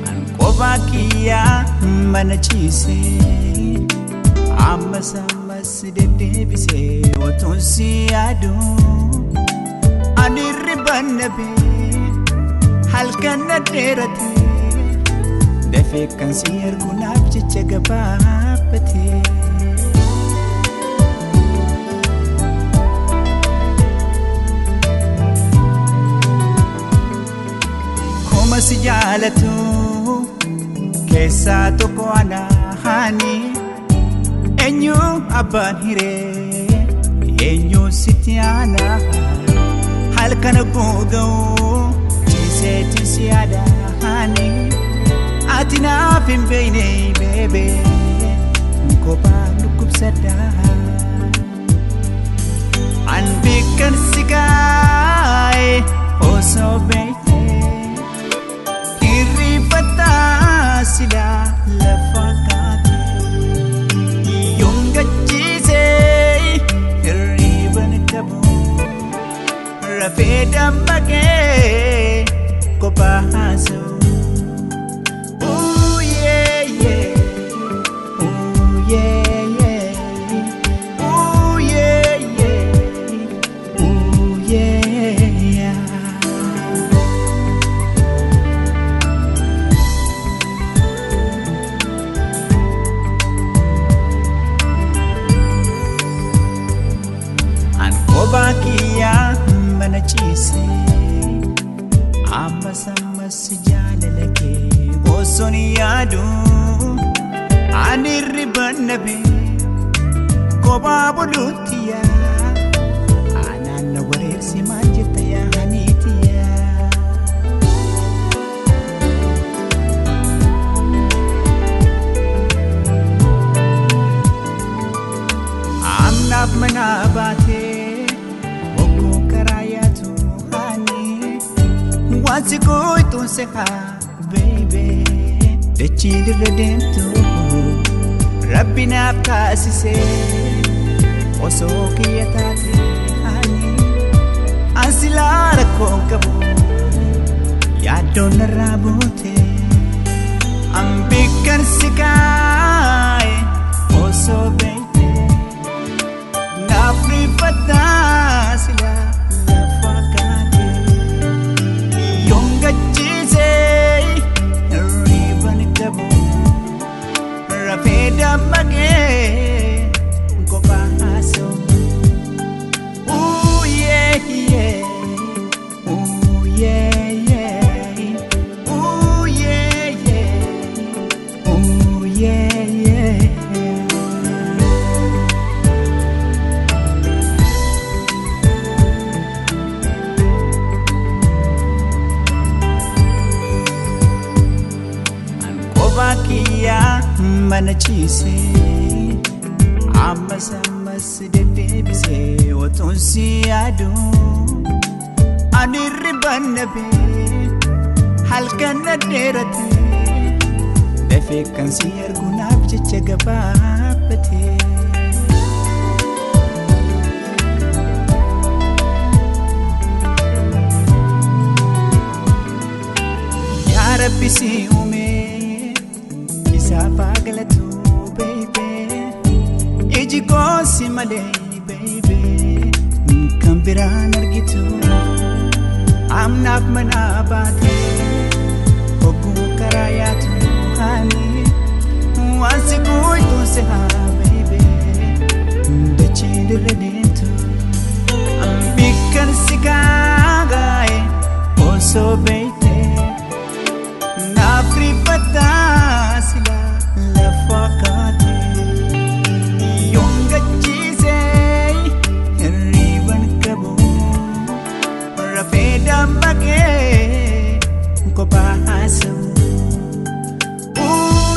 Ankobakia manachise Ammas dedebise otonsi adu Anirribannabe halkan naderate Defe kan siyar gunab jecha gababate Koma si jaalatu keessa tokko anahani Enyu abbaan hiree enyu sitti ana halkan bugau ciseeti siada hani Atina pimbene bebe Kopa nukup sada Anbikan sigai Oso bete Kiri pata sila lafakati Yung gajise Riban kabu Rafeda mage Kopa haso Ankobakia manachise Ammas jaalalake osoni yaadu Anirribannabe koba bulutiya Ananna wareersi maajirta yaanitiya Amnaaf manaabate Wansi koitun seha baby Dechili redemtu Rabbina kasise Oso kiyatati hani Ansilara konkabu Yadon rabote Ambikan sikai Oso baby Nafri patasila Rafeda mage Kopa haso Ooh yeah yeah Ooh yeah yeah Ooh yeah yeah Ooh yeah yeah Ankobakia manachise Ammas dedebise otonsi adu Anirribannabe halkan naderate Defe kan siyar gunab jecha gababate Ya Rabbi si Sapagalatu baby Eji kosi male baby Kambiran argitu Amnaf manabate Hoku karayatu hani Wansi kuitu seha baby Dechili redintu Ambikan sigagai Oso bete Nafri patasila lafakati Yung gajise Riban kabu Rafeda mage Kopa haso Ooh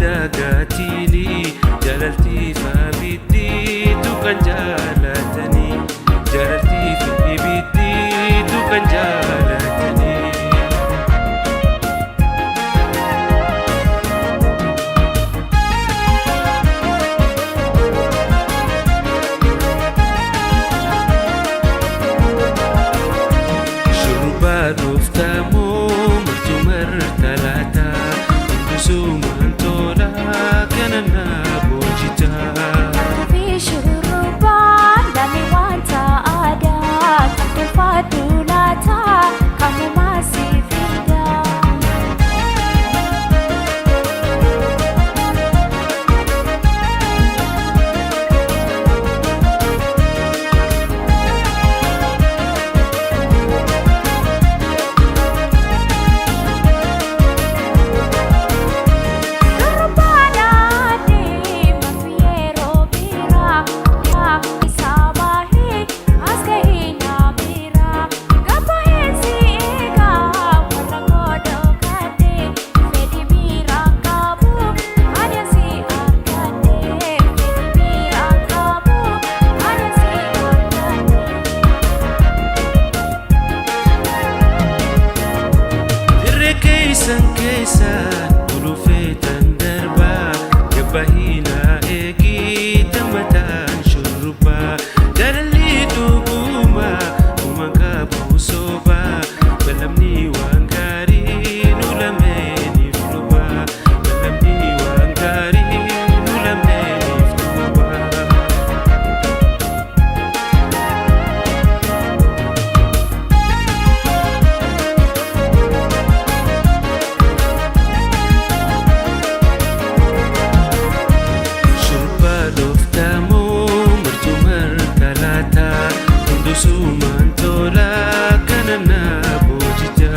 dagaatini jalaltii fabiddiitu kan jaalatani jalaltii fabiddiitu kan jaalatani. Duftamoo martuu martalata hundusumaan tola kanana boojita. Fi shurrubbaan damee wanta aadaa kan tolfadhu laata kamumaa si fida. San keessa ulufeetan darbaa gabbahina eegii tammataan shurrubbaa jaalalli dhuguma uumaan qabu soobaa balamni waan gaarii nu lameeniif lubaa balamni waan gaarii nu lameeniif lubaa. Hundusumaan tola kanana boojita.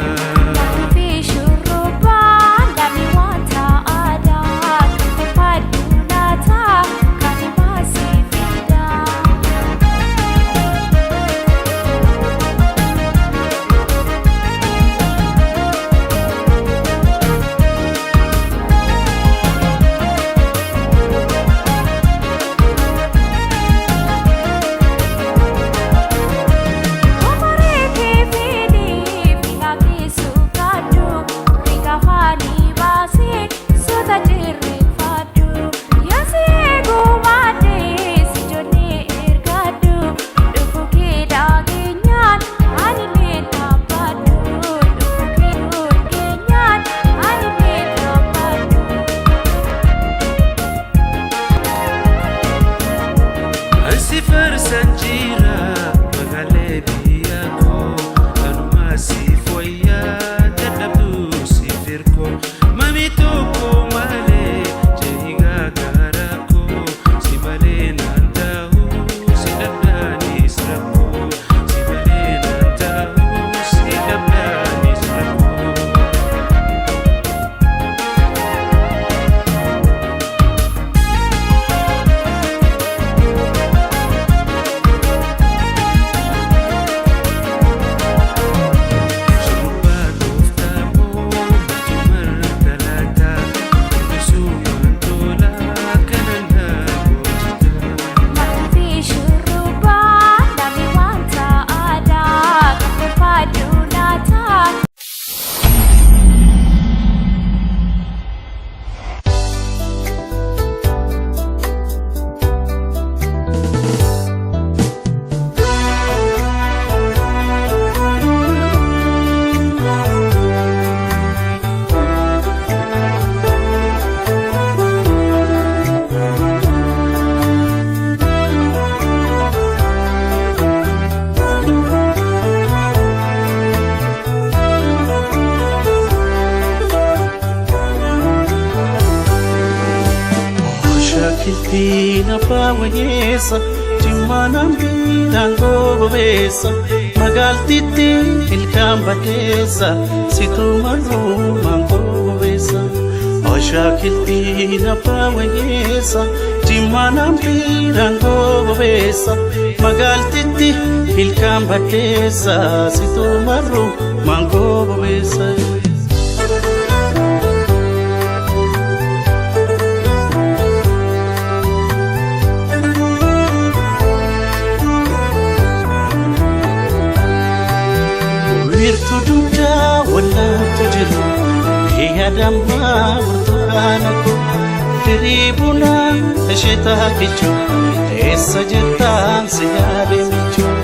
Fi shurrubbaan damee wanta aadaa kan tolfadhu laata kamumaa si fida. Ansi farsan jira magalee biyya koo kanumaa siif wayyaa dadhabdu siif hirkoo mami tokko malee jehigaa gara koo si malee naan ta'uu si dhabdaanis rakkoo si malee naan ta'uu si dhabdaanis rakkoo. Kiltina pawanyesa Chimmanaan biidhaan gogobeessa magaaltitti ilkaan bateessa situu marruumaan gogobeessa. Oshaa kiltina pawanyesa Chimmanaan biidhaan gogobeessa magaaltitti ilkaan bateessa situu marruumaan gogobeessa. yaadamma burtukaana koo firii bunaa isheetaa kichuu eessa jettaan si yaade michuu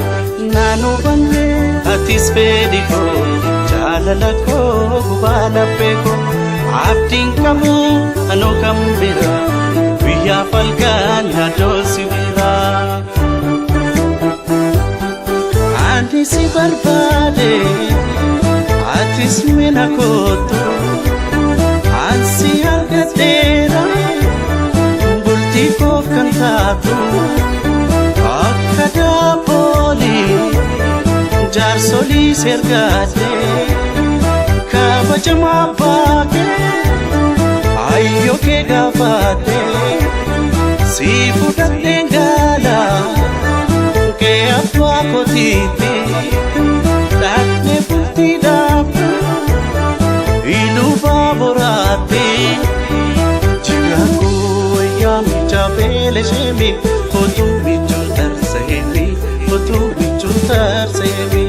naannoo bannee atis fedhi koo jaalala koo gubaa laphee koo abdiin qabu anoo kan biraa guyyaa falkaan yaadoo si biraa ani si barbaade atis mina kootu ansi argadheera bultii koof kan taatu akka daaboolii jaarsolii sergaadhe kabajamaa baakee ayyoo kee gaafaadhe si fudhadheen gaala kee abbaa kootiitti dhaqne bultii dhaabu iluu baaboraatti jigaakoo wayyaa miichaa beela sheemi otuu michuu tarseemi otuu michuu tarseemi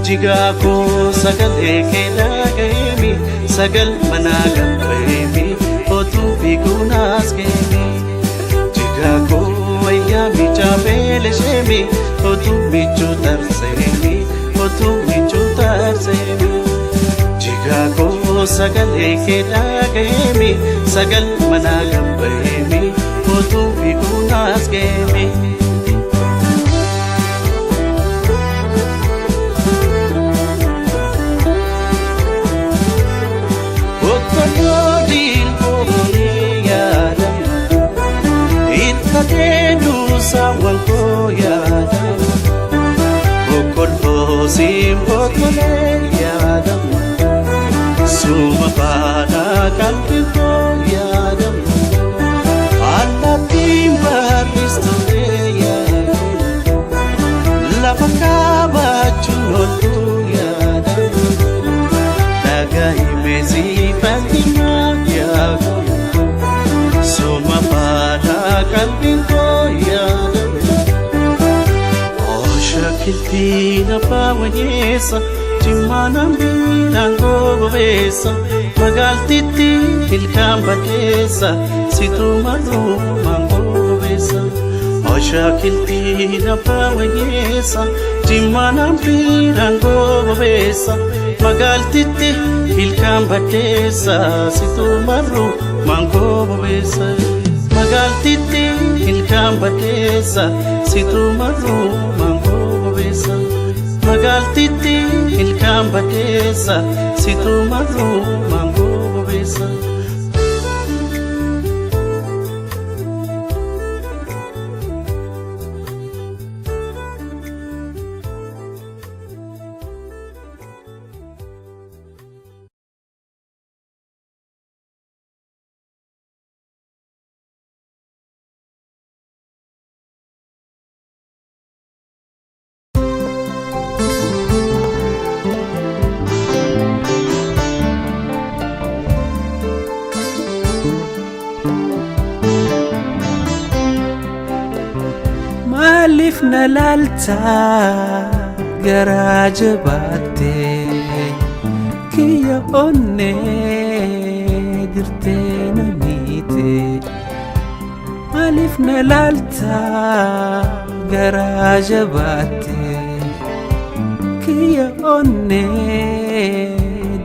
jigaakoo sagalee kee dhagayeemi sagal manaa gambayeemi otuu fiiguunaas geemi jigaakoo wayyaa miichaa beela sheemi otuu michuu tarseemi otuu michuu tarseemi jigaakoo sagalee kee dhagayeemi sagal manaa gambayeemi otuu fiiguunaas geemi okkoloodiin boonii yaadam ittadeeduu saawwan koo yaadam okkolboosiin bokkolee yaadam suma baadhaa qalbii koo yaadam allattiin barristolee yaadam lafa kaabaachuun olluu yaadam dhagahimeesii faltinaa yaadam suma baadhaa qalbii koo yaadam shakiltiin abbaa wayyeessa jimmaanaan biiraan gogobeessa magaaltitti ilkaan badeessa situu marruumaan gogobeessa shakiltiin abbaa wayyeessa jimmaanaan biiraan gogobeessa magaaltitti ilkaan badeessa situu marruumaan gogobeessa magaaltitti ilkaan badeessa situu marruumaan gogobeessa magaaltitti ilkaan badeessa situu marruumaan gogobeessa maaliif na laaltaa garaa jabaattee kiyya onnee dirtee na miitee maaliif na laaltaa garaa jabaattee kiyya onnee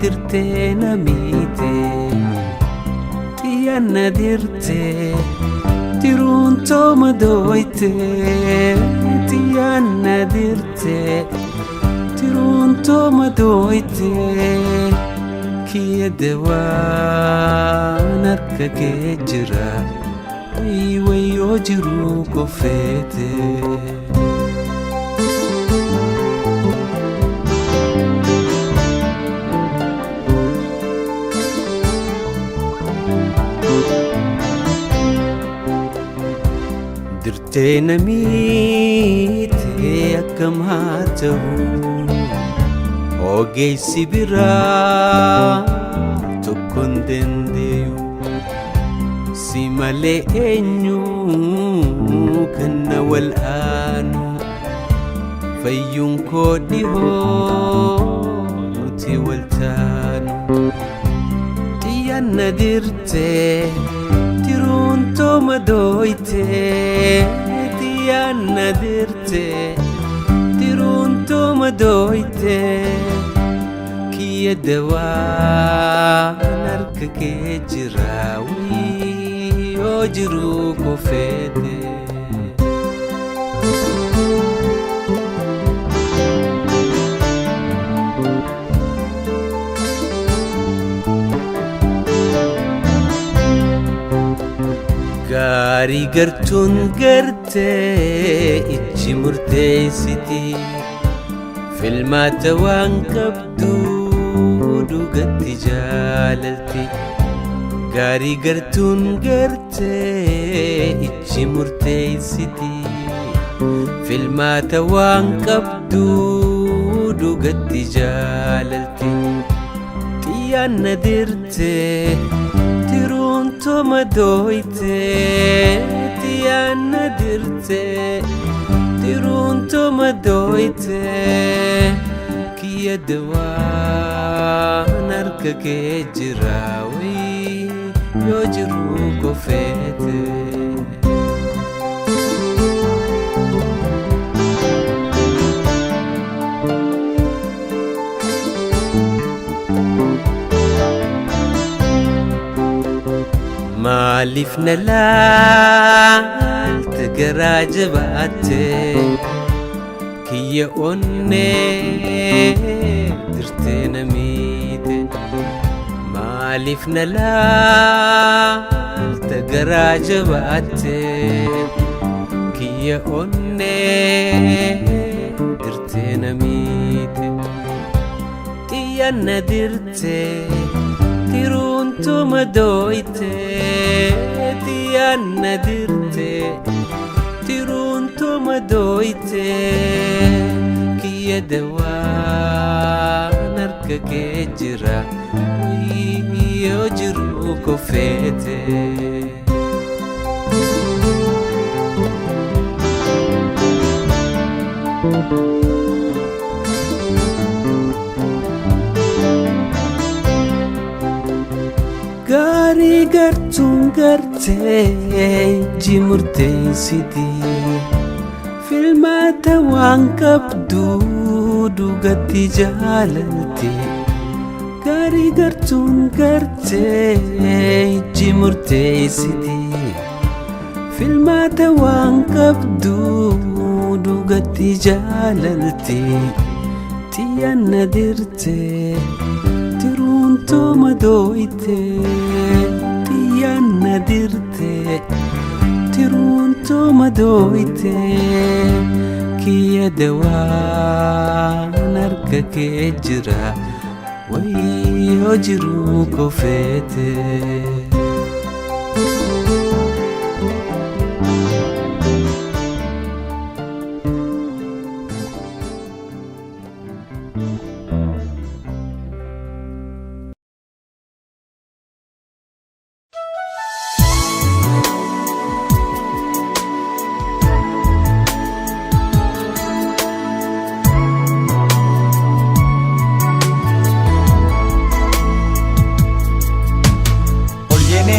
dirtee na miitee xiyya na dirtee tiruun tooma dooytee xiyyaan na dirtee tiruun tooma dooytee kiyya dawaan harka kee jira wayyoo jiruu kofeetee dirtee na miitee akkam haa ta'u ogeessi biraa tokkon dandeeyu si malee eenyu kan na wal'aanu fayyuun koo dhihoo nuti waltaanu Tiyanna dirte tiruun tooma dooyte Tiyanna dirte tiruun tooma dooyte Kiyya dawaan harka kee jira yoo jiruu kofeete Gaarii gartuun gartee ijji murteessiti Filmaata waan qabdu dhugatti jaalalti Gaarii gartuun gartee ijji murteessiti Filmaata waan qabdu dhugatti jaalalti Tiyanna dirte tiruun tooma dooyte Tiyanna dirte tiruun tooma dooyte Kiyya dawaan harka kee jira yoo jiruu kofeete Maaliif na laalta garaa jabaatte Kiyya onnee dirtee na miite Maaliif na laalta garaa jabaatte Kiyya onnee dirtee na miite Tiyanna dirte tiruun tooma dooyte Tiyanna dirte tiruun tooma dooyte Kiyya dawaan harka kee jira yoo jiruu kofeete Gaarii gartuun gartee ijji murteessiti Filmaata waan qabdu dhugatti jaalalti Gaarii gartuun gartee ijji murteessiti Filmaata waan qabdu dhugatti jaalalti Tiyanna dirte tiruun tooma dooyte Tiyanna dirte tiruun tooma dooyte Kiyya dawaan harka kee jira yoo jiruu kofeete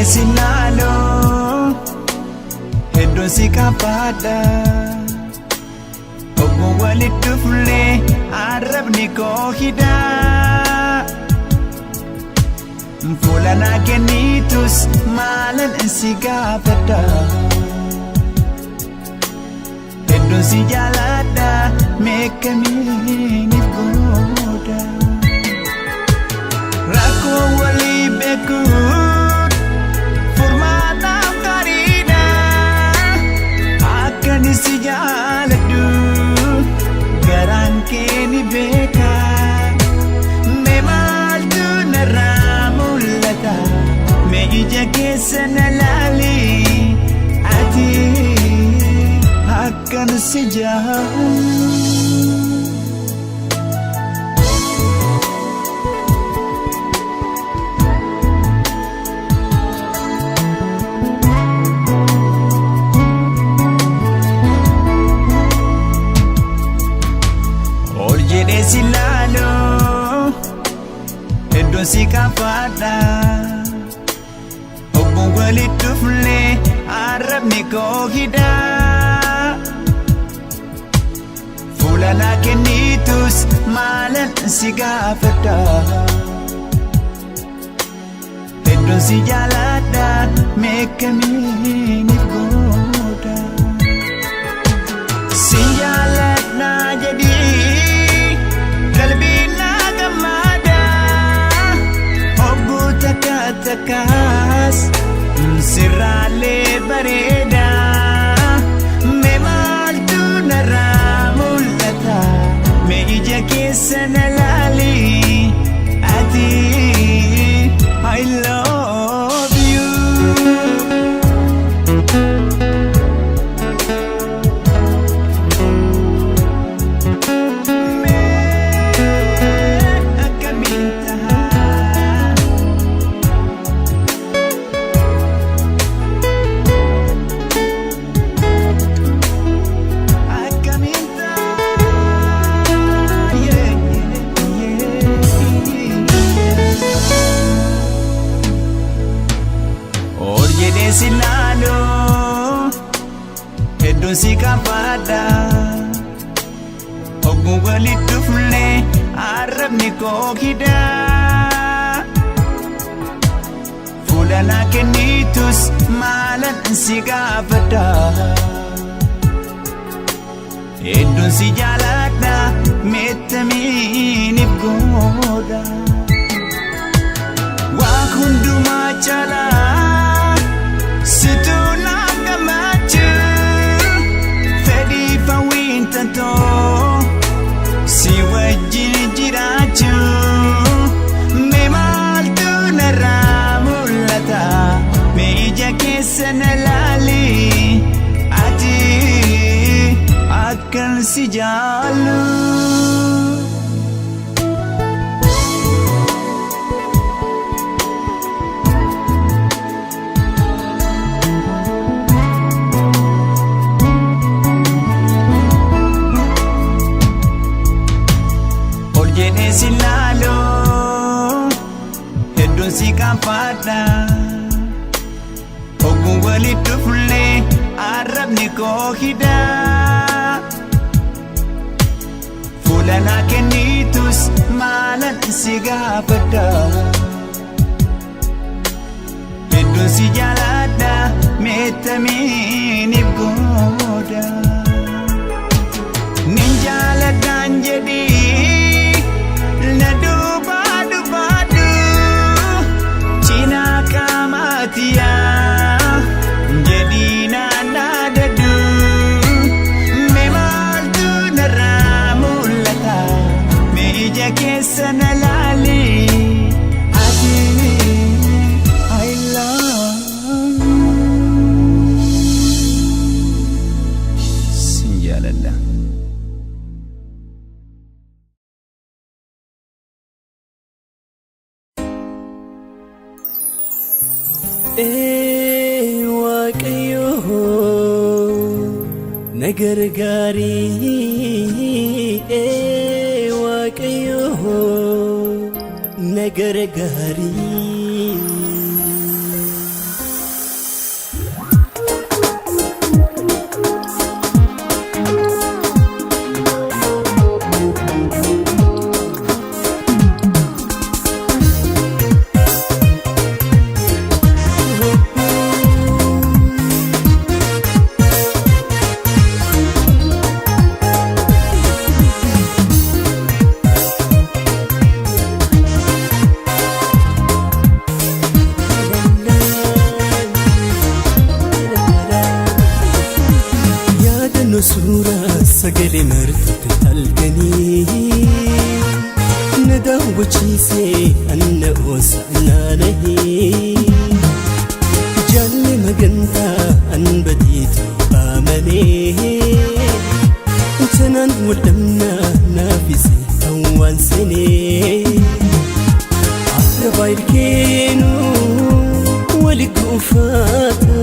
Sinalo hedon si kapada Ogo walit dufle Arab ni ko hida Mfula na genitus malan si gafada Hedon si jalada meka minif goda Rako wali beku Si jaaladu garaan kee ni beeka mee maaltu narraa mul'ata mee ija keessa na laali ati akkan si jaaladu Silalo hedon si kapada Ogguun walitti dhufnee arrabni koo hidhaa. Fuula naa kennitus maalan si gaafadha. Hedduun si jaaladha meeqamiiniif gooda. Si jaaladha jedhii qalbiin naa gammada. Ogguu takka takkaas sirraalee bareeda. Mee maaltu narraa mul'ata? Mee ija keessa na laali ati. I love you. Silalo hedduun si gaafadha. Ogguun walitti dhufnee arrabni koo hidhaa. Fuula naa kennitus maalan si gaafadha. Hedduun si jaaladha meeqamiiniif gooda. Waa hundumaa caalaa situ naa gammachuu. Fedhii fawwiin tantoo si wajjin jiraachuu. Mee maaltu narraa mul'ata? Mee ija keessa na laali ati akkan si jaallu. Silalo hedduun si gaafadha. Ogguun walitti dhufnee arrabni koo hidhaa. Fuula naa kennitus maalan si gaafadha. Hedduun si jaaladha meeqamiiniif gooda. Nin jaaladhaan jedhii na dubaadu cinaa qaamatiyaa jedhii naannadadu. Mee maaltu narraa mul'ata? Mee ija keessa na laali ati. I love you. Sin jaaladha. Waaqayyo nagar gaarii. Waaqayyo nagar gaarii. Suuraa sagalee marfate halkanii na daawwachiisee anna osaanaanahee. Jaalli magantaa an badiitu baamanee. Tanaan waldhamnaa naafise hawwaan seenee. Arraba ilkeenuu wali kuufaata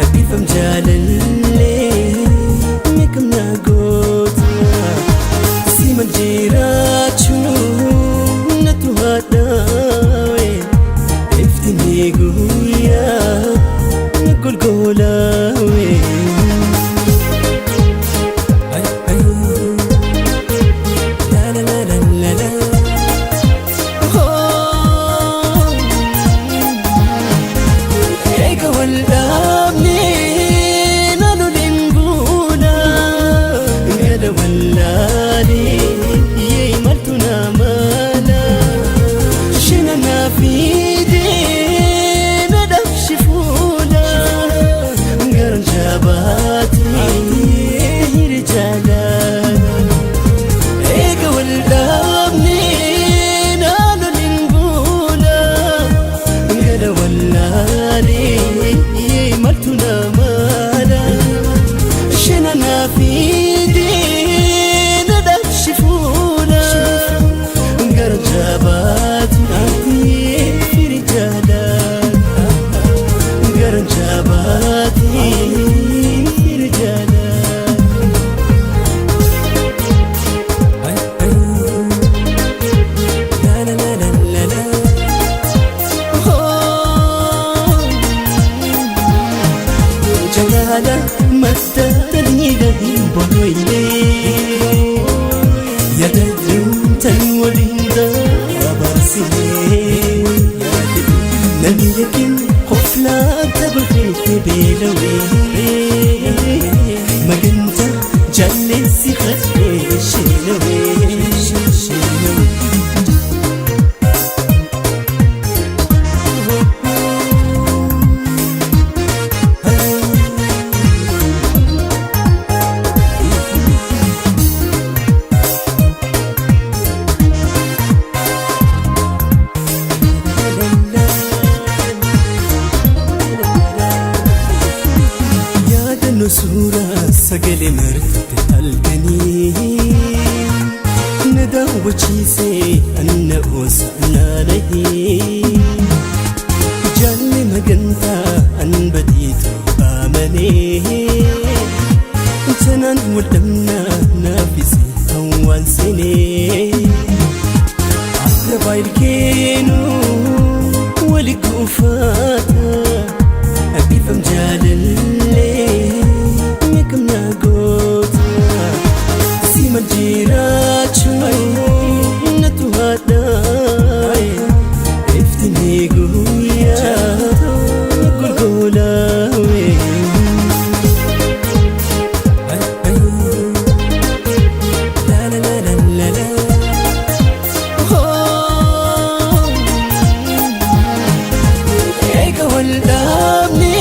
abifam jaalallee. Meeqamna goota si manjiraachuu natu haadhaawe iftiin eeguyaa hin bonoyne yadadum tan walinda abasine namni yakin qofla tabkhiti bilawi maganta jallesi khadhe shinawi نسورة سجل مرت قلبني ندى وشيسي أنا وسأنا لهي جل مجنتا أن بديت بامني تنان ودمنا نافسي أول سني عقرب الكينو ولكوفاتا أبي فمجال الليل كم ناقوتا سيما الجيرات شوي نتوهداي افتني قويا قول قولاوي لا لا لا لا لا لا ايكا والدامني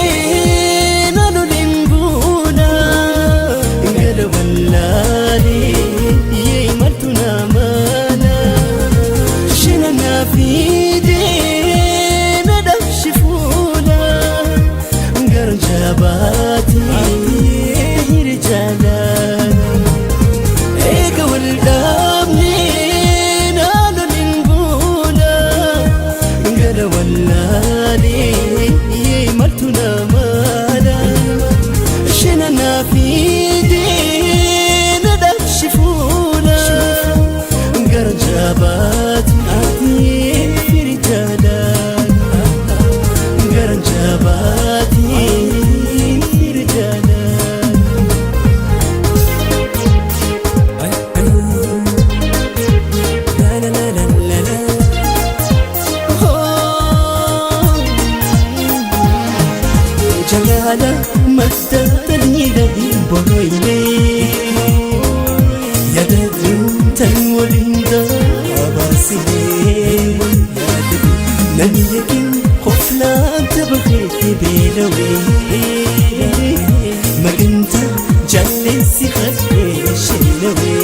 مدتني لهي برويلي يددم تنولندا أباسي نبي يكن قفلا تبغيت بيلوي ما كنت جلسي خدي شلوي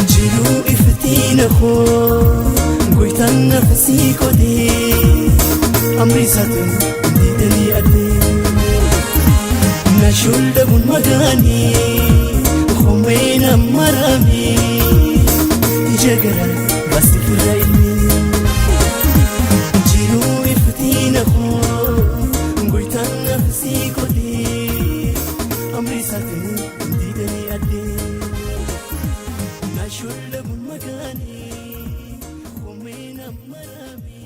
جلو افتين خو قويتان نفسي كودي أمري ساتن ديدني أدي نشول دبون مداني خومين مرامي جاكرا بس في الرأيني جيرو افتين أخو قويتان نفسي كودي أمري ساتن ديدني أدي نشول دبون مداني خومين مرامي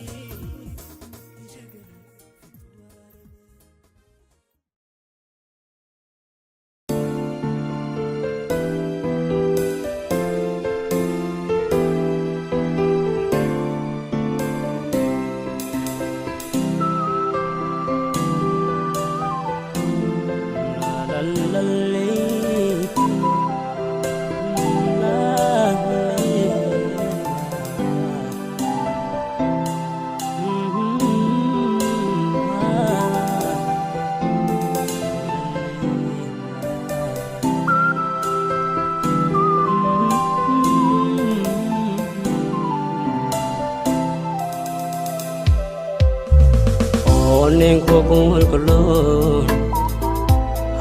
ونين كوكول كلون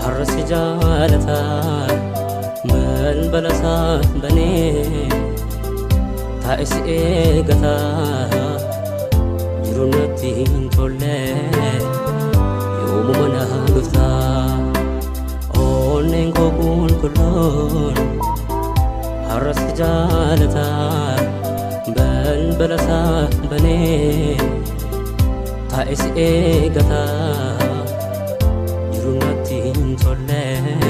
حرس جالتا من بلسات بني تائس إيقتا جرونتين تولي يوم منها قفتا ونين كوكول كلون حرس جالتا من بلسات بني تائس إيقتا جرونتين تولي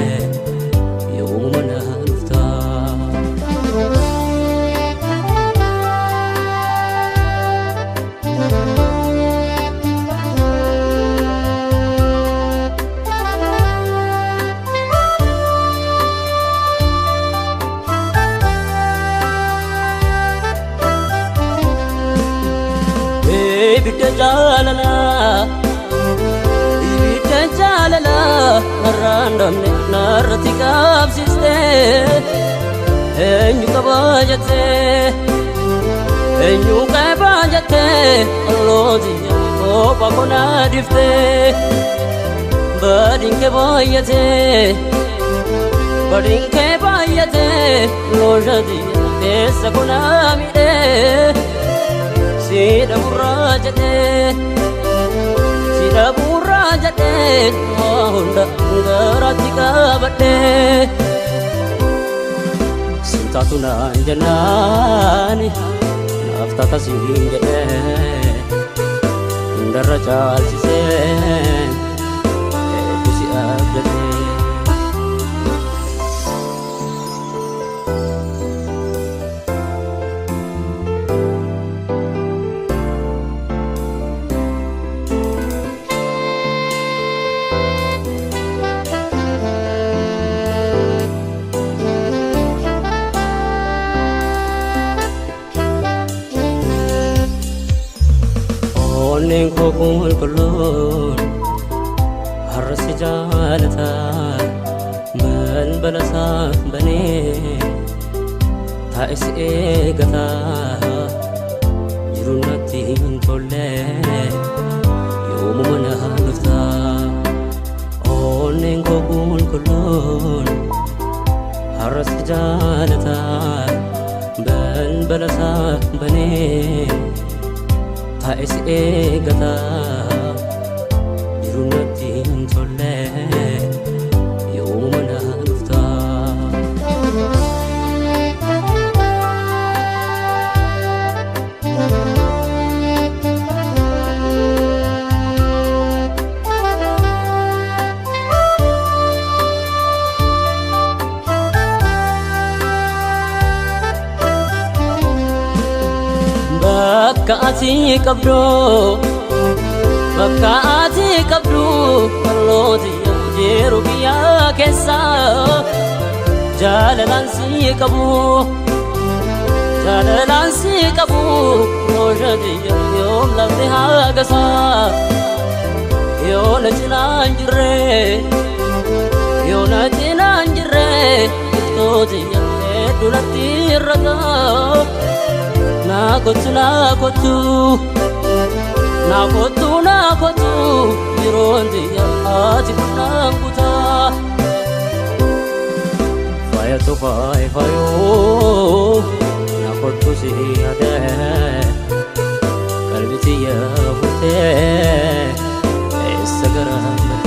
jaalala ibidda jaalala narraandamne narratti qabsiste eenyu qabaa jette allooti kopha konaa difte badinke baay'ate loojati keessa konaa midhe sida burraa jedhe waa hunda garatti qabadhe sintaatu naan jennaani naaf tatasiin jedhe hundarra caalchiseen hedduu si abdate Onneen koo qulqulluun har'asi jaalata balbala isaa banee taa'e si eegata jiru natti hin tolle yoomuma na dhufta. Onneen koo qulqulluun har'asi jaalata balbala isaa banee taa'e si eegata jiru natti hin tolle yoomuma na dhufta. Bakka ati qabdu kallooti jiru biyya keessa jaalalaan si qabu loojati yoom lafti hagasa yoo na cinaan jirre iftooti hedduu natti irragaa naa kottu yeroonti ati kunaan kutaa faayatu faayoo naa kottu si yaadee qalbiti yaafutee eessa garaangatee.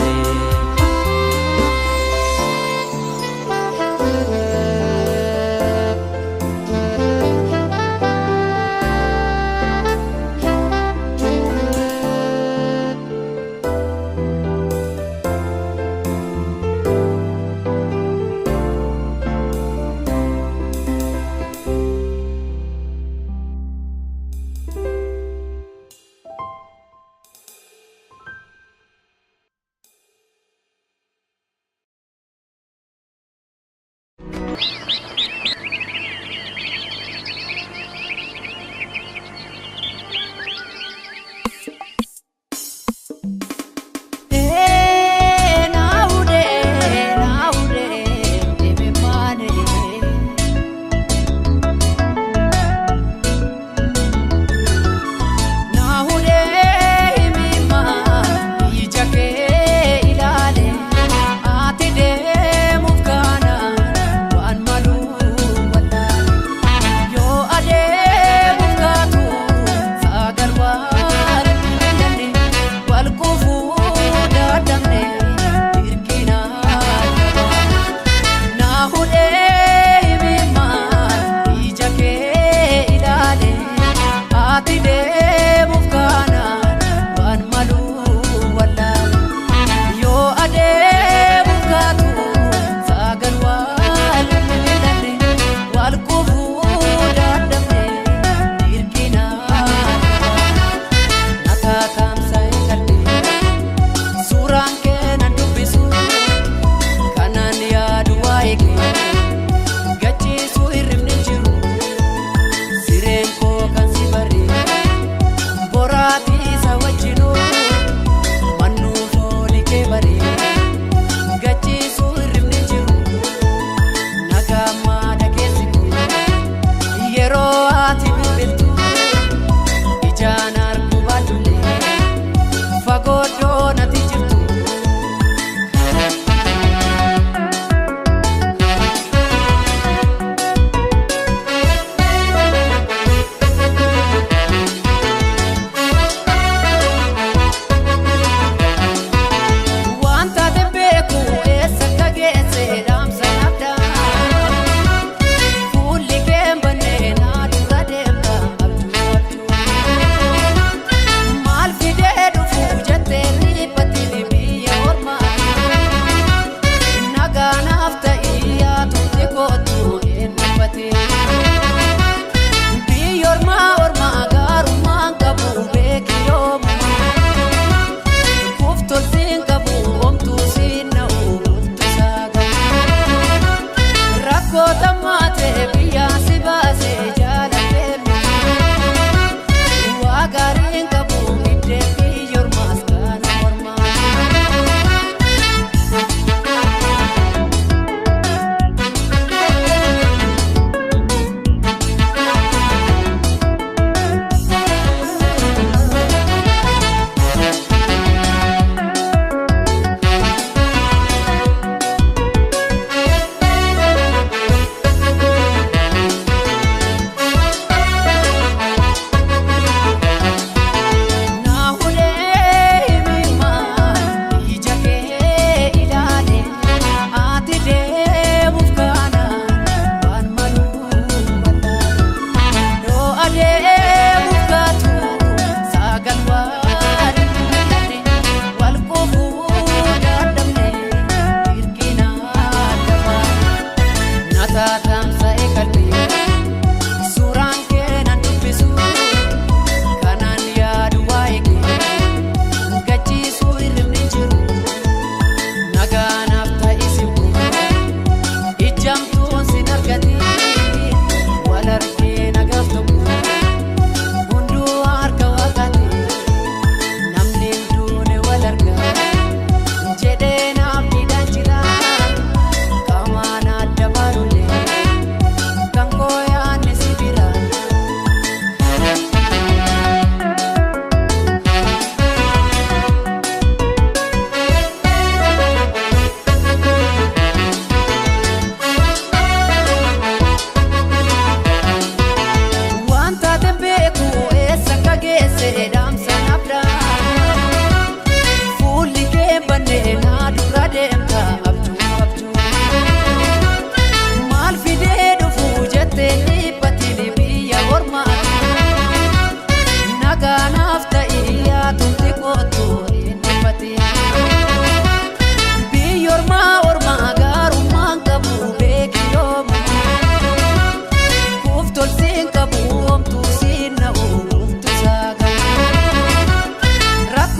Ti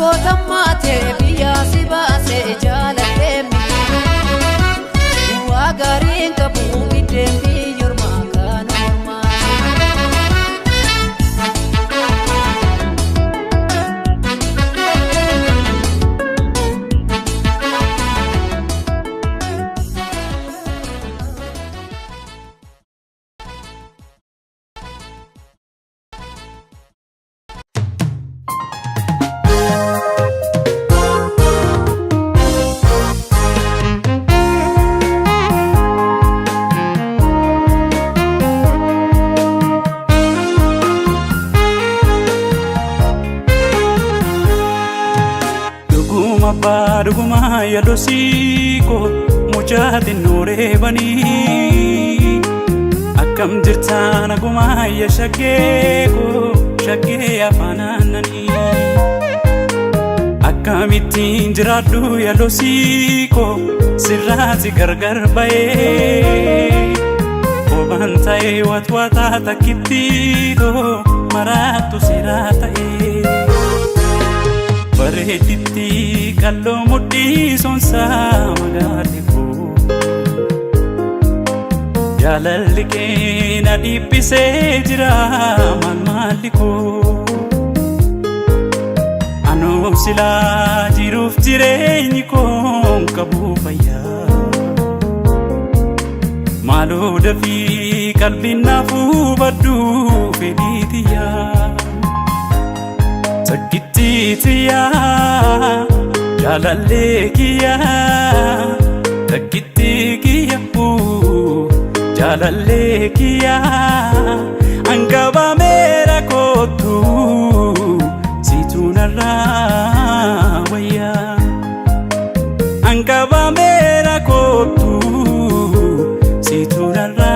kootammaate biyyaa si baase jaalatee miti waa gaariin qabu biddeen biyyoormaa kan Baduguma yalosiko mujaati nurebani akkam jirtaan aguma yashageko shagee afananani akkamittiin jiraadhu yalosiko sirraati gargar ba'ee oban ta'ee watwata takkittiito maraattu siraa ta'ee bareeditti kalloo mudhii sonsaa magaalli koo jaalalli kee na dhiibisee jira maalli koo anoo silaa jiruuf jireenyi koo qabuu fayyaa maaloo dafii qalbiin naafuu badduu fedhiitiyyaa Takkittiitiya jalalle kiya takkittikiya jalalle kiya angaba mera kotu situnarra waya angaba mera kotu situnarra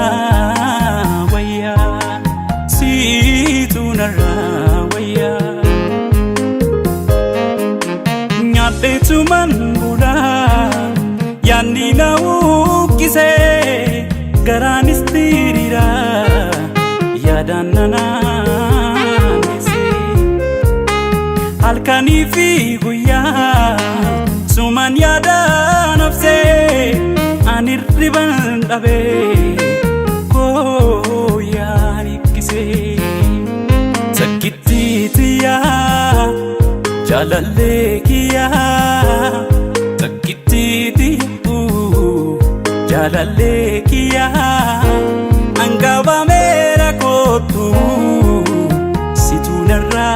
waya situnarra waya Betuman bula yanni na ukise garan istirira yadan nana nese halkani fi guya suman yada nafse anirriban dabe ko yani kise sakititiya jalalle kiya takkittiitiya jalalle kiya angaba mera kotu situnarra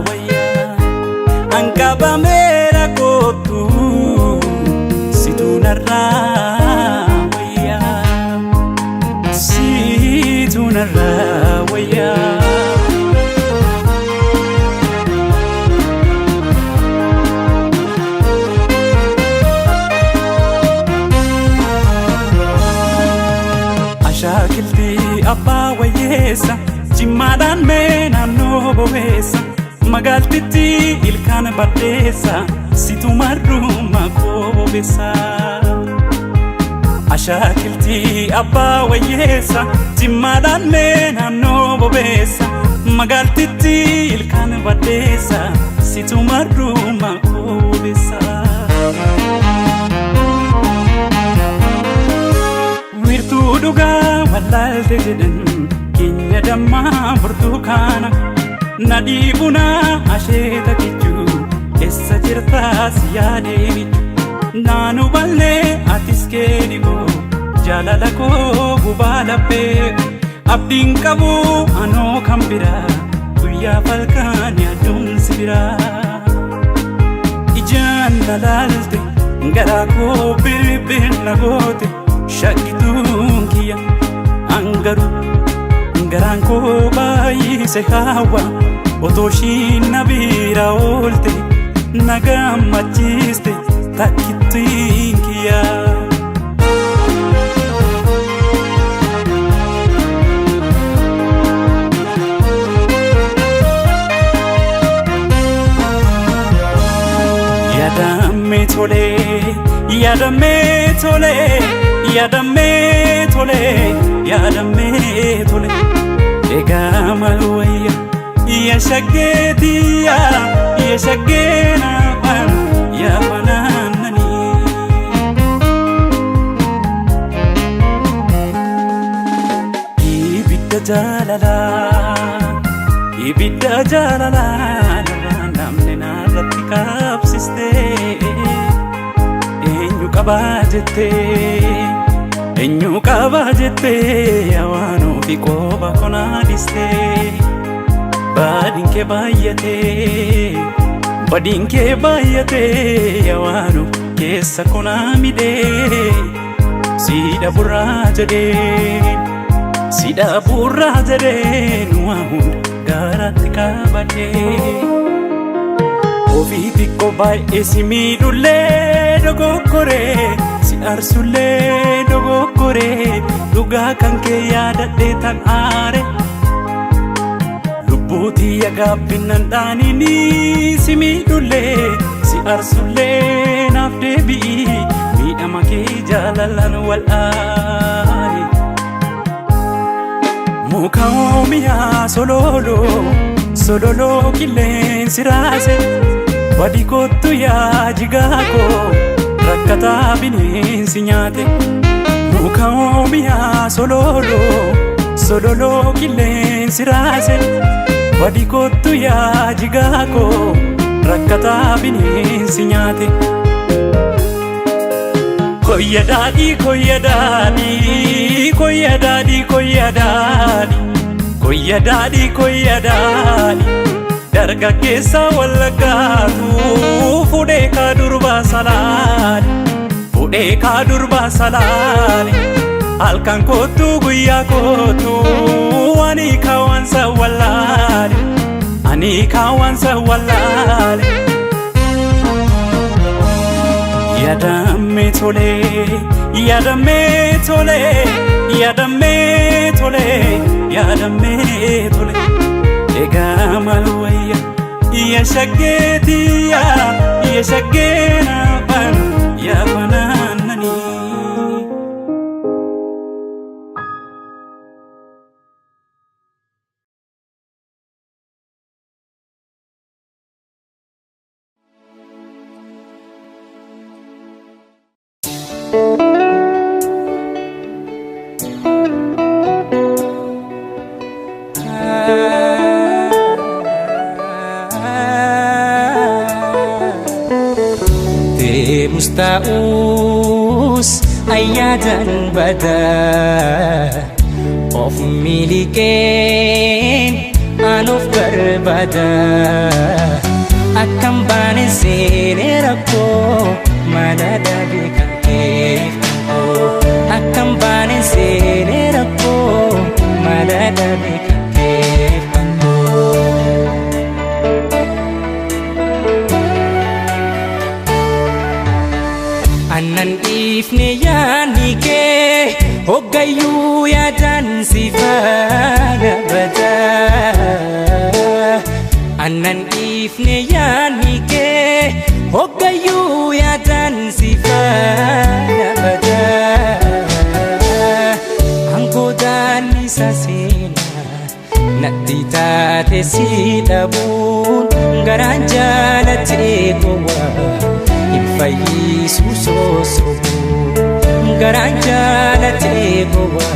waya angaba mera kotu situnarra waya situnarra waya Shakilti abba wayesa jimmaadhaan mee naannoo bobeessa magaaltitti ilkaan baddeessa situ marruma koo bobeessa Shakilti abba wayesa jimmaadhaan mee naannoo bobeessa magaaltitti ilkaan baddeessa situ marruma koo bobeessa Wirtuu dhugaa wallaalte jedhan keenya dammaa burtukaana na dhiibuna asheeta kichuu eessa jirtaas yaadeemi naanu ballee atis keeni koo jaalala koo gubaa laphee abdiin qabu anoo kan biraa guyyaa falkaan yaaduun si biraa ijaan na laalte garaa koo bilbilna goote Shakituun kiya angaru garaan koo baay'ise hawa otoo ishiin na bira oolte na gammachiiste takkittiin kiya. Yadame tole, yadame tole. Yadame tole, yadame tole. Ega malwaya, ya shagetiya, يشقينا بان يا فنانني يبدا جاللا يبدا جاللا نمنا رتكاب سيستي إنو كباجتي إنو كباجتي يا وانو في كوبا كنا ديستي badinke bayyate yawaanu keessa konaamide sida burraa jedheen waa hunda gaaratti qabadhe ofii xiqqoo baay'ee si miidhullee dogoggoree si arsullee dogoggoree dhugaa kan kee yaadadhee tan aare Buti ya gabbinan daanini si miidhullee si arsullee naaf deebi'i miidhama kee jaalalaan wal'aane muka oomiyaa sololoo qilleensi raase badi kottu yaa jigaakoo rakkataa bineensi nyaate muka oomiyaa sololoo qilleensi raase Badi kottu yaa jigaakoo rakkataa bineensi nyaate Koyya daadhii koyya daadhii koyya daadhii koyya daadhii koyya daadhii koyya daadhii dargaggeessa wallaggaatu fudhee kaa durbaa salaale halkan kottu guyyaa kottu ani kawansa wallale yadame tole egaa malwayya yashaggeetiya yashaggeena ban ya bananani Musta'us ayadan bada of miliken anof barbada akam bane sene rakko malada bikake akam bane sene rakko malada bikake Anan ifne yani ke hogayu ya dan sifana bada Anan ifne yani ke hogayu ya dan sifana bada Angko dan isasena natti taate si dhabun garanja natti kowa Fayyisu sosobu garanja natti kowa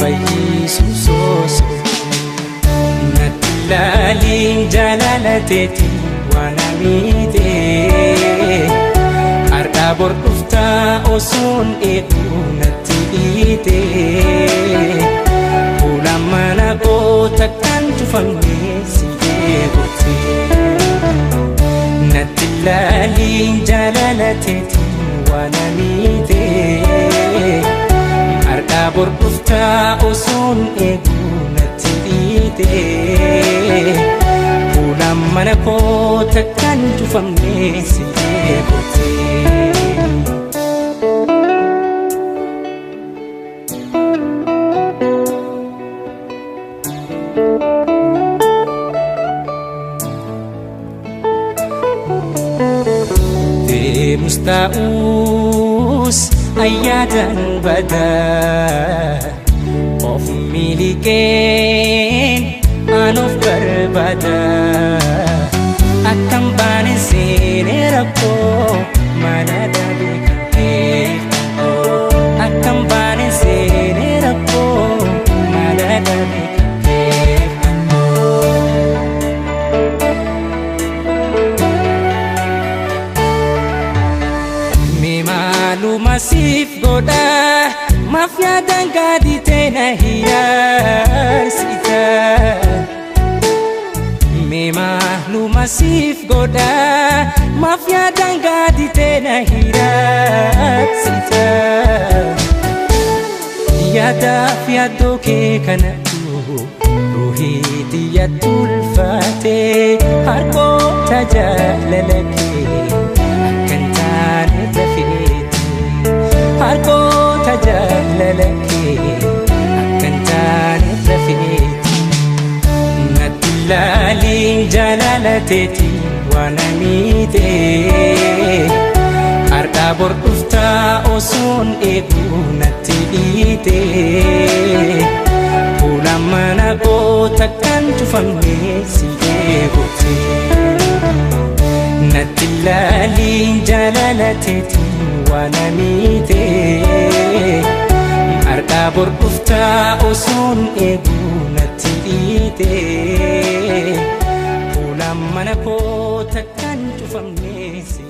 Fayyisu sosobu natti laalin jaalalateeti waan amiite ardaa bor dhuftaa osoon eeguu natti dhiite fuula mana goota kan cufamee si eeguuti natti laalin jaalalateeti waan amiite ardaa bor dhuftaa osoon eeguu natti dhiite fuula mana goota kan cufamee si eeguuti Musta'us ayadan bada of miliken anof barbada rakkoo mana dhaabee kan keeffamoo akkam baane seenee rakkoo mana dhaabee kan keeffamoo. Mee maaluma siif godha maaf yaadaan gadi ta'e na hiyaarsita. Mee maaluma siif godha maaf yaadaan gadi ta'e na hiyaarsita. Yaadaaf yaaddoo kee kanatu ruhii xiyyatti ulfaatee harkoota jaalala kee akkan taane dafeeti. Harkoota jaalala kee akkan taane dafeeti. Natti ilaaliin jaalala teeti waan miitee. Harkaa bor dhuftaa osoon eeguu natti dhiitee. Fuula mana goota kan cufamee si eegutee. Natti ilaaliin jaalala teeti waan miitee. Harkaa bor dhuftaa osoon eeguu natti dhiitee. Fuula mana goota kan cufamee si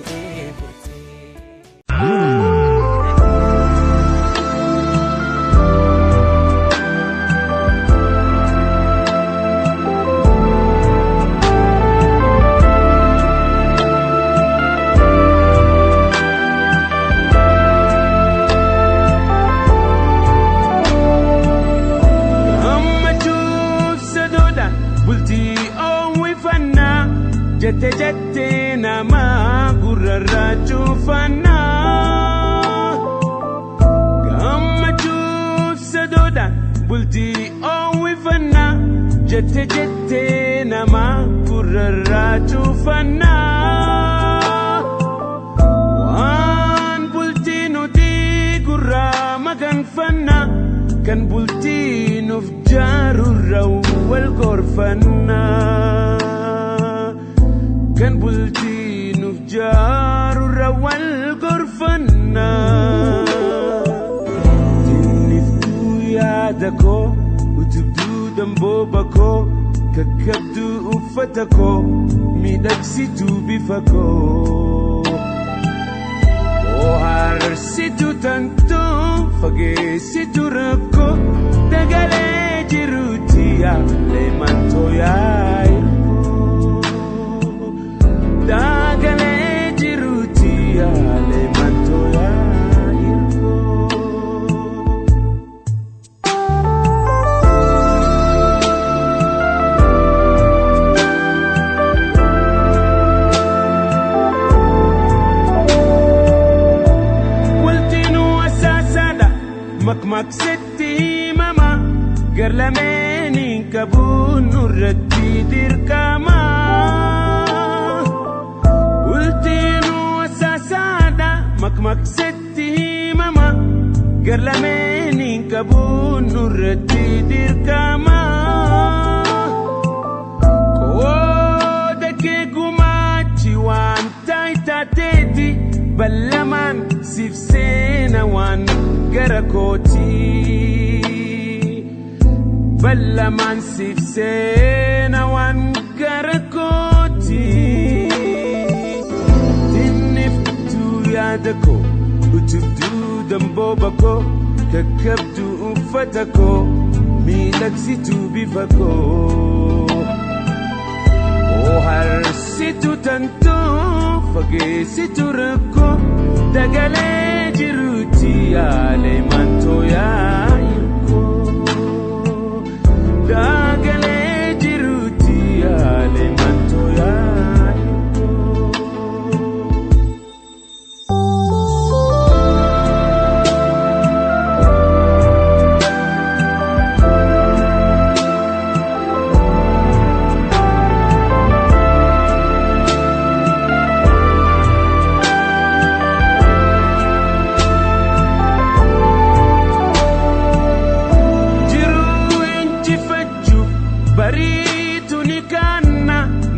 jette jette nama gurrarraa cufannaa. Gammachuuf sadoodhaan bultii oowwifannaa. Jette jette nama gurrarraa cufannaa. Waan bultii nuti gurraa maganfannaa. Kan bultii nuuf jaarurra wal gorfannaa. Kan bultii nuuf jaarurra wal gorfannaa. Tinniftuu yaada koo utubduu dambooba koo kakkabduu uffata koo miidhagsituu bifa koo. Bohaarsituu tantoo fageessituu rakkoo dagalee jiruuti yaalee mantoo yaa'e. Dagalee jiruuti yaalee mantoo yaa'irkoo. Waltinuu asaasaadha makmaksetti himama garlameeniin qabuun nurratti dirqama. Makmaksetti himama garlameeniin qabuun nurratti dirqama. Qooda kee gumaachi waan taatee ballamaan siif seena waan gara kooti. Ballamaan siif seena waan gara kooti. Yaada koo utubduu dambooba koo kakkabduu uffata koo miidhagsituu bifa koo. Bohaarsituu tantoo fageessituu rakkoo dagalee jiruuti yaalee mantoo yaa'irkoo. Dagalee jiruuti yaalee mantoo yaa'irkoo.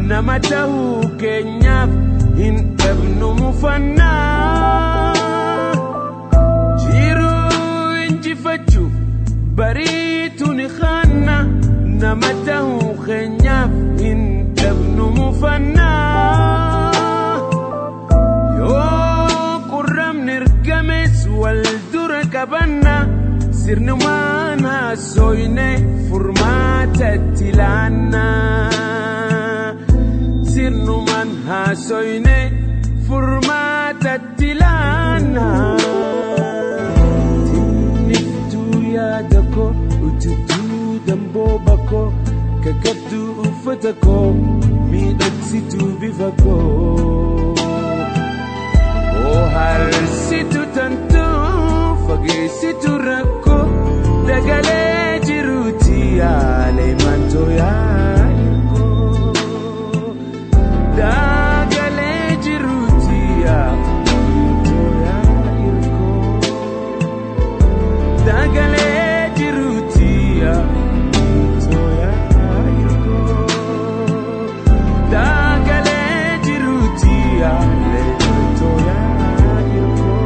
nama ta'uu keenyaaf hin dhabnu mufannaa jiruu injifachuuf bariitu ni khanna nama ta'uu keenyaaf hin dhabnu mufannaa yoo qurramni ergames wal dura qabanna sirnumaan haasoyne furmaatatti laanna sirnumaan haasoyne furmaatatti laanna tinniftuu yaada koo utubduu dambooba koo kakabduu uffata koo miidhagsituu bifa koo harsitu tantuu fageessitu rakkoo dagalee jiruuti yaalee mantoo yaa'ikoo dagalee jiruuti mantoo yaa'ikoo dagalee jiruuti mantoo yaa'ikoo dagalee jiruuti yaalee mantoo yaa'ikoo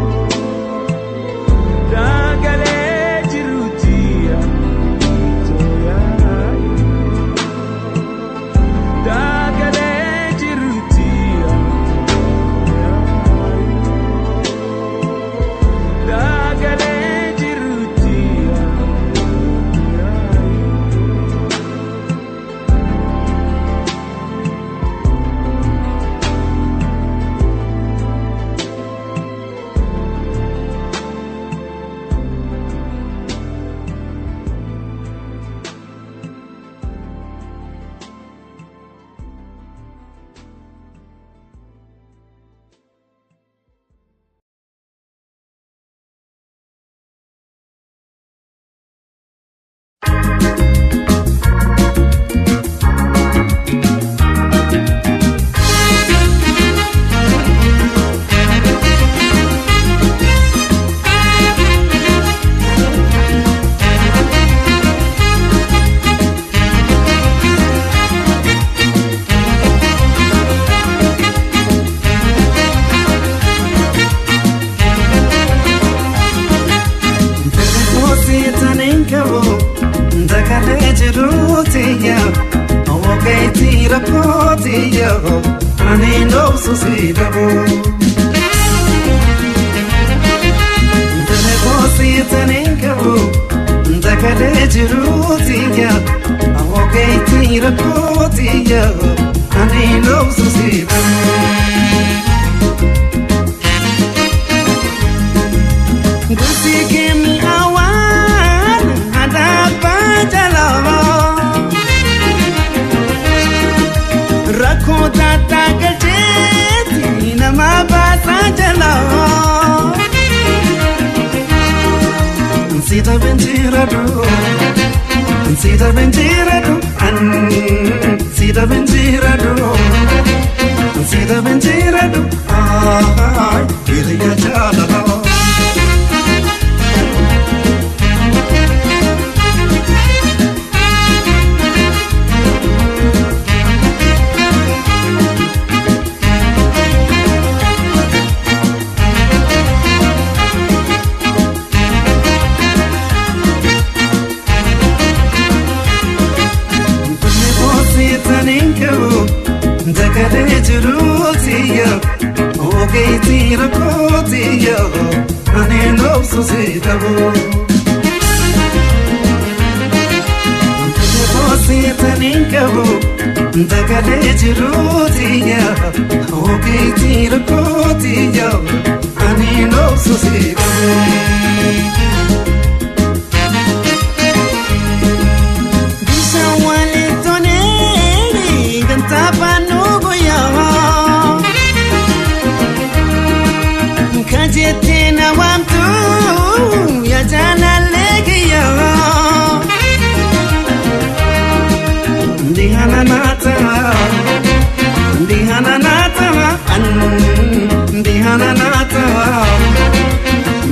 Dihana nata,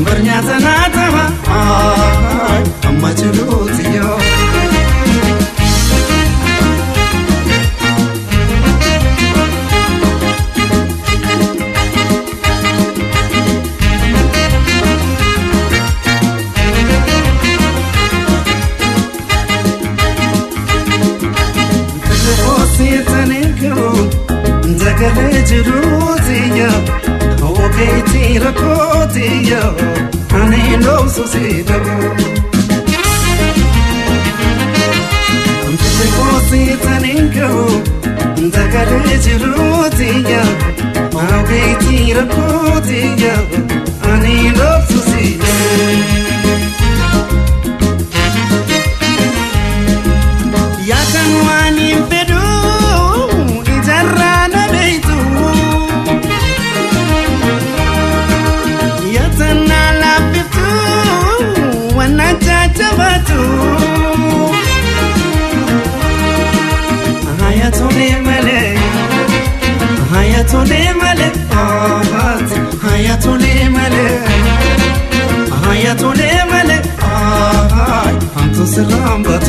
bernyata Ndagale jiruutiya Ogeeti rakootiya Ani ndoosu sidabu Mpise koosi taninkahu Ndagale jiruutiya Ogeeti rakootiya Ani ndoosu sidabu Yakan wani mpedu Ijarana beitu Yatana lapitu Wana chachabatu Hayatone male Hayatone male Hayatone male Hayatone male Antu salam batu